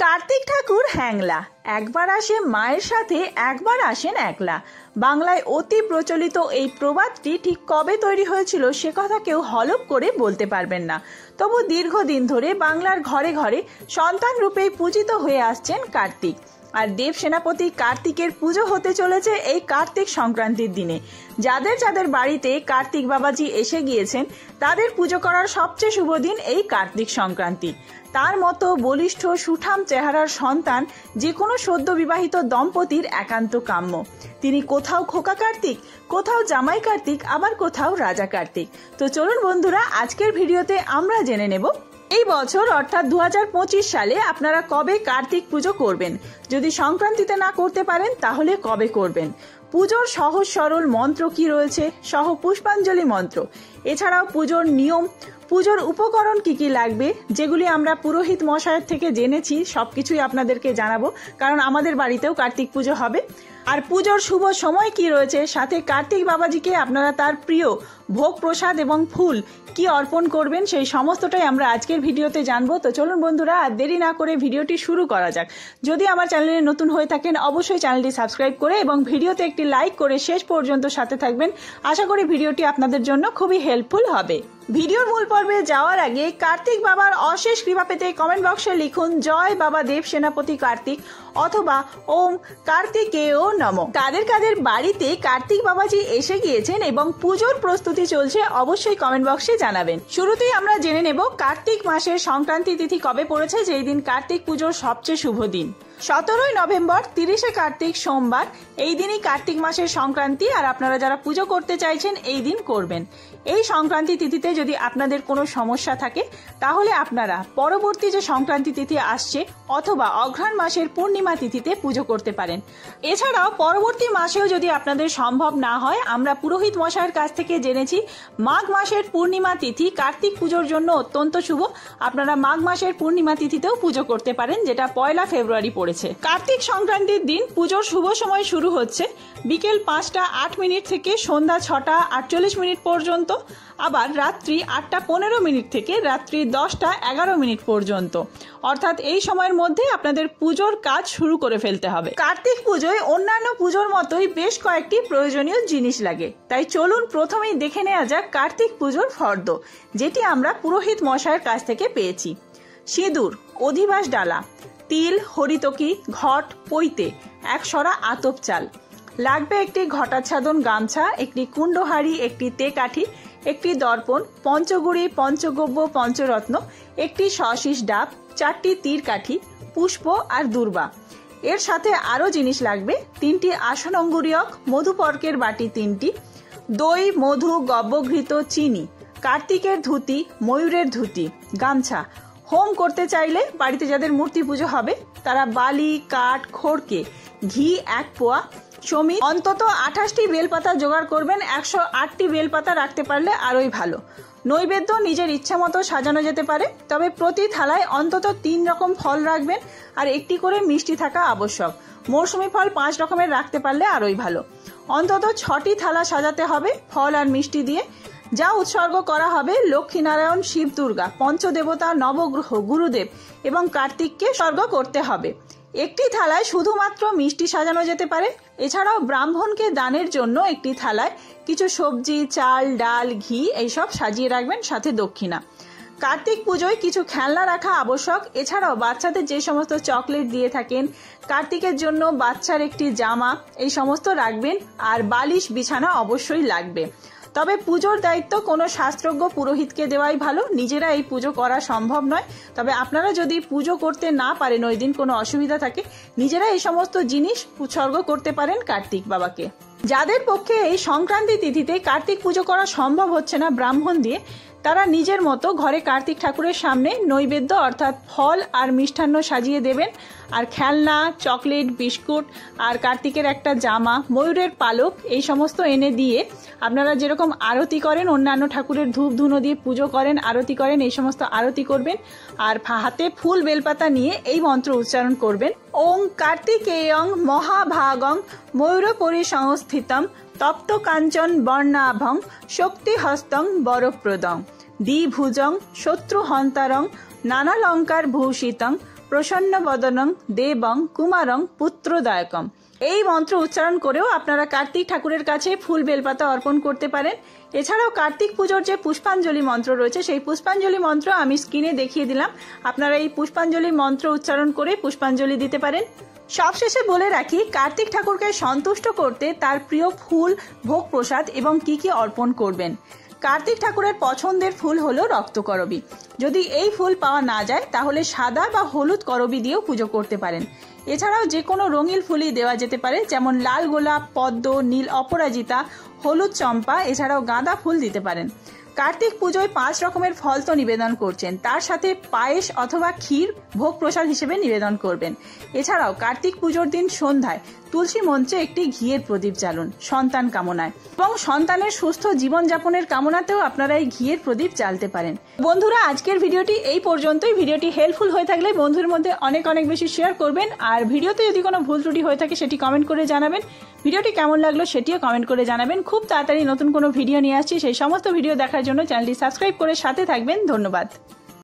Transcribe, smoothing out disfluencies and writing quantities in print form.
কার্তিক ঠাকুর হ্যাংলা, একবার আসে মায়ের সাথে, একবার আসেন একলা। বাংলায় অতি প্রচলিত এই প্রবাদটি ঠিক কবে তৈরি হয়েছিল সে কথা কেউ হলফ করে বলতে পারবেন না। তবু দীর্ঘদিন ধরে বাংলার ঘরে ঘরে সন্তান রূপেই পূজিত হয়ে আসছেন কার্তিক। আর দেব সেনাপতি কার্তিকের পুজো হতে চলেছে এই কার্তিক সংক্রান্তির দিনে। যাদের যাদের বাড়িতে কার্তিক বাবাজি এসে গিয়েছেন তাদের পুজো করার সবচেয়ে শুভ দিন এই কার্তিক সংক্রান্তি। তার মতো বলিষ্ঠ সুঠাম চেহারার সন্তান যে কোনো সদ্য বিবাহিত দম্পতির একান্ত কাম্য। তিনি কোথাও খোকা কার্তিক, কোথাও জামাই কার্তিক, আবার কোথাও রাজা কার্তিক। তো চলুন বন্ধুরা, আজকের ভিডিওতে আমরা জেনে নেব এই বছর অর্থাৎ 2025 সালে আপনারা কবে কার্তিক পুজো করবেন। যদি সংক্রান্তিতে না করতে পারেন তাহলে কবে করবেন, পুজোর সহজ সরল মন্ত্র কি রয়েছে সহ পুষ্পাঞ্জলি মন্ত্র, এছাড়াও পুজোর নিয়ম, পুজোর উপকরণ কি কি লাগবে, যেগুলি আমরা পুরোহিত মশাইয়ের থেকে জেনেছি সবকিছুই আপনাদেরকে জানাবো, কারণ আমাদের বাড়িতেও কার্তিক পুজো হবে। আর পুজোর শুভ সময় কি রয়েছে, সাথে কার্তিক বাবাজিকে আপনারা তার প্রিয় ভোগ প্রসাদ এবং ফুল কি অর্পণ করবেন, সেই সমস্তটাই আমরা আজকের ভিডিওতে জানবো। তো চলুন বন্ধুরা, আর দেরি না করে ভিডিওটি শুরু করা যাক। যদি আমার চ্যানেলে নতুন হয়ে থাকেন অবশ্যই চ্যানেলটি সাবস্ক্রাইব করে এবং ভিডিওতে একটি লাইক করে শেষ পর্যন্ত সাথে থাকবেন। আশা করি ভিডিওটি আপনাদের জন্য খুবই হেল্পফুল হবে। ভিডিওর মূল পর্বে যাওয়ার আগে কার্তিক বাবার অশেষ কৃপা পেতে কমেন্ট বক্সে লিখুন জয় বাবা দেব সেনাপতি কার্তিক অথবা ওম কার্তিকেয় নমঃ। কাদের কাদের বাড়িতে কার্তিক বাবাজি এসে গিয়েছেন এবং পুজোর প্রস্তুতি চলছে অবশ্যই কমেন্ট বক্সে জানাবেন। শুরুতেই আমরা জেনে নেব কার্তিক মাসের সংক্রান্তি তিথি কবে পড়েছে, যেই দিন কার্তিক পুজোর সবচেয়ে শুভ দিন। 17 নভেম্বর 30 কার্তিক সোমবার, এই দিনই কার্তিক মাসের সংক্রান্তি। আর আপনারা যারা পুজো করতে চাইছেন এই দিন করবেন। এই সংক্রান্তি তিথিতে যদি আপনাদের কোনো সমস্যা থাকে তাহলে আপনারা পরবর্তী যে সংক্রান্তি তিথি আসছে অথবা অঘ্রাণ মাসের পূর্ণিমা তিথিতে পুজো করতে পারেন। এছাড়াও পরবর্তী মাসেও যদি আপনাদের সম্ভব না হয়, আমরা পুরোহিত মশাইয়ের কাছ থেকে জেনেছি মাঘ মাসের পূর্ণিমা তিথি কার্তিক পুজোর জন্য অত্যন্ত শুভ। আপনারা মাঘ মাসের পূর্ণিমা তিথিতেও পুজো করতে পারেন, যেটা 1 ফেব্রুয়ারি পড়েছে। কার্তিক সংক্রান্তির দিন পুজোর শুভ সময় শুরু হচ্ছে বিকেল 5টা 8 মিনিট থেকে সন্ধ্যা 6টা 48 মিনিট পর্যন্ত, আবার রাত্রি 8টা 15 মিনিট থেকে রাত্রি 10টা 11 মিনিট পর্যন্ত। অর্থাৎ এই সময়ের মধ্যে আপনাদের পুজোর কাজ শুরু করে ফেলতে হবে। কার্তিক পুজোয় অন্যান্য পুজোর মতোই বেশ কয়েকটি প্রয়োজনীয় জিনিস লাগে, তাই চলুন প্রথমেই দেখে নেওয়া যাক কার্তিক পুজোর ফর্দ, যেটি আমরা পুরোহিত মশাইয়ের কাছ থেকে পেয়েছি। সিঁদুর, অধিবাস ডালা, তিল, হরিতকি, ঘট, পৈতে, 1 সরা আতপ চাল। লাগবে একটি ঘটাচ্ছাদন গামছা, একটি কুণ্ডহাড়ি, একটি তেকাঠি, একটি দর্পণ, পঞ্চগুড়ি, পঞ্চগব্য, পঞ্চরত্ন, একটি সশিস ডাব, 4টি তীর কাঠি, পুষ্প আর দূর্বা। এর সাথে আরও জিনিস লাগবে 3টি আসন অঙ্গুরীয়ক, মধুপর্কের বাটি 3টি, দই, মধু, গব্যঘৃত, চিনি, কার্তিকের ধুতি, ময়ূরের ধুতি, গামছা। হোম করতে চাইলে বাড়িতে যাদের মূর্তি পুজো হবে তারা বালি, কাঠ, খড়কে, ঘি 1 পোয়া, সমিত, অন্তত 28টি বেলপাতা জোগাড় করবেন। 108টি বেলপাতা রাখতে পারলে আরোই ভালো। নৈবেদ্য নিজের ইচ্ছা মতো সাজানো যেতে পারে, তবে প্রতি থালায় অন্তত 3 রকম ফল রাখবেন আর একটি করে মিষ্টি থাকা আবশ্যক। মৌসুমি ফল 5 রকমের রাখতে পারলে আরোই ভালো। অন্তত 6টি থালা সাজাতে হবে ফল আর মিষ্টি দিয়ে। যা উৎসর্গ করা হবে লক্ষ্মীনারায়ণ, শিব, দুর্গা, পঞ্চদেবতা, নবগ্রহ, গুরুদেব এবং কার্তিককে উৎসর্গ করতে হবে। একটি থালায় শুধুমাত্র মিষ্টি সাজানো যেতে পারে। এছাড়াও ব্রাহ্মণকে দানের জন্য একটি থালায় কিছু সবজি, চাল, ডাল, ঘি এইসব সাজিয়ে রাখবেন, সাথে দক্ষিণা। কার্তিক পুজোয় কিছু খেলনা রাখা আবশ্যক। এছাড়াও বাচ্চাদের যে সমস্ত চকলেট দিয়ে থাকেন, কার্তিকের জন্য বাচ্চার একটি জামা, এই সমস্ত রাখবেন। আর বালিশ, বিছানা অবশ্যই লাগবে। তবে পুজোর দায়িত্ব কোনো শাস্ত্রজ্ঞ পুরোহিতকে দেওয়াই ভালো, নিজেরা এই পুজো করা সম্ভব নয়। তবে আপনারা যদি পুজো করতে না পারেন, ওই দিন কোনো অসুবিধা থাকে, নিজেরা এই সমস্ত জিনিস উৎসর্গ করতে পারেন কার্তিক বাবাকে। যাদের পক্ষে এই সংক্রান্তি তিথিতে কার্তিক পুজো করা সম্ভব হচ্ছে না ব্রাহ্মণ দিয়ে, তারা নিজের মতো ঘরে কার্তিক ঠাকুরের সামনে নৈবেদ্য অর্থাৎ ফল আর মিষ্টান্ন সাজিয়ে দেবেন। আর খেলনা, চকলেট, বিস্কুট আর কার্তিকের একটা জামা, ময়ূরের পালক এই সমস্ত এনে দিয়ে আপনারা যেরকম আরতি করেন, অন্যান্য ঠাকুরের ধূপ ধুনো দিয়ে পুজো করেন, আরতি করেন, এই সমস্ত আরতি করবেন। আর হাতে ফুল বেলপাতা নিয়ে এই মন্ত্র উচ্চারণ করবেন। ওং কার্তিকেয়ং মহাভাগং ময়ূরপরি সংস্থিতম তপ্ত কাঞ্চন বর্ণাভং শক্তিহস্তং বরপ্রদং দ্বিভুজং শত্রুহন্তারং নানালঙ্কার ভূষিতং প্রসন্ন বদনং দেবং কুমারং পুত্রদায়কম। এই মন্ত্র উচ্চারণ করেও আপনারা কার্তিক ঠাকুরের কাছে ফুল বেলপাতা অর্পণ করতে পারেন। এছাড়াও কার্তিক পুজোর যে পুষ্পাঞ্জলি মন্ত্র রয়েছে সেই পুষ্পাঞ্জলি মন্ত্র আমি স্ক্রিনে দেখিয়ে দিলাম, আপনারা এই পুষ্পাঞ্জলি মন্ত্র উচ্চারণ করে পুষ্পাঞ্জলি দিতে পারেন। সবশেষে বলে রাখি, কার্তিক ঠাকুরকে সন্তুষ্ট করতে তার প্রিয় ফুল, ভোগ প্রসাদ এবং কি কি অর্পণ করবেন। কার্তিক ঠাকুরের পছন্দের ফুল হলো রক্তকরবী। যদি এই ফুল পাওয়া না যায় তাহলে সাদা বা হলুদ করবী দিয়েও পুজো করতে পারেন। এছাড়াও যে কোনো রঙিন ফুলই দেওয়া যেতে পারে, যেমন লাল গোলাপ, পদ্ম, নীল অপরাজিতা, হলুদ চম্পা, এছাড়াও গাঁদা ফুল দিতে পারেন। কার্তিক পুজোয় 5 রকমের ফল তো নিবেদন করছেন, তার সাথে পায়েস অথবা ক্ষীর ভোগ প্রসাদ হিসেবে নিবেদন করবেন। এছাড়াও কার্তিক পুজোর দিন সন্ধ্যায় তুলসী মঞ্চে একটি ঘিয়ের প্রদীপ জ্বালুন সন্তান কামনায়, এবং সন্তানের সুস্থ জীবনযাপনের কামনাতেও আপনারা এই ঘিয়ের প্রদীপ জ্বালতে পারেন। বন্ধুরা, আজকের ভিডিওটি এই পর্যন্তই। ভিডিওটি হেল্পফুল হয়ে থাকলে বন্ধুর মধ্যে অনেক বেশি শেয়ার করবেন, আর ভিডিওতে যদি কোনো ভুল ত্রুটি হয়ে থাকে সেটি কমেন্ট করে জানাবেন। ভিডিওটি কেমন লাগলো সেটিও কমেন্ট করে জানাবেন। খুব তাড়াতাড়ি নতুন কোনো ভিডিও নিয়ে আসছি, সেই সমস্ত ভিডিও দেখার জন্য চ্যানেলটি সাবস্ক্রাইব করে সাথে থাকবেন। ধন্যবাদ।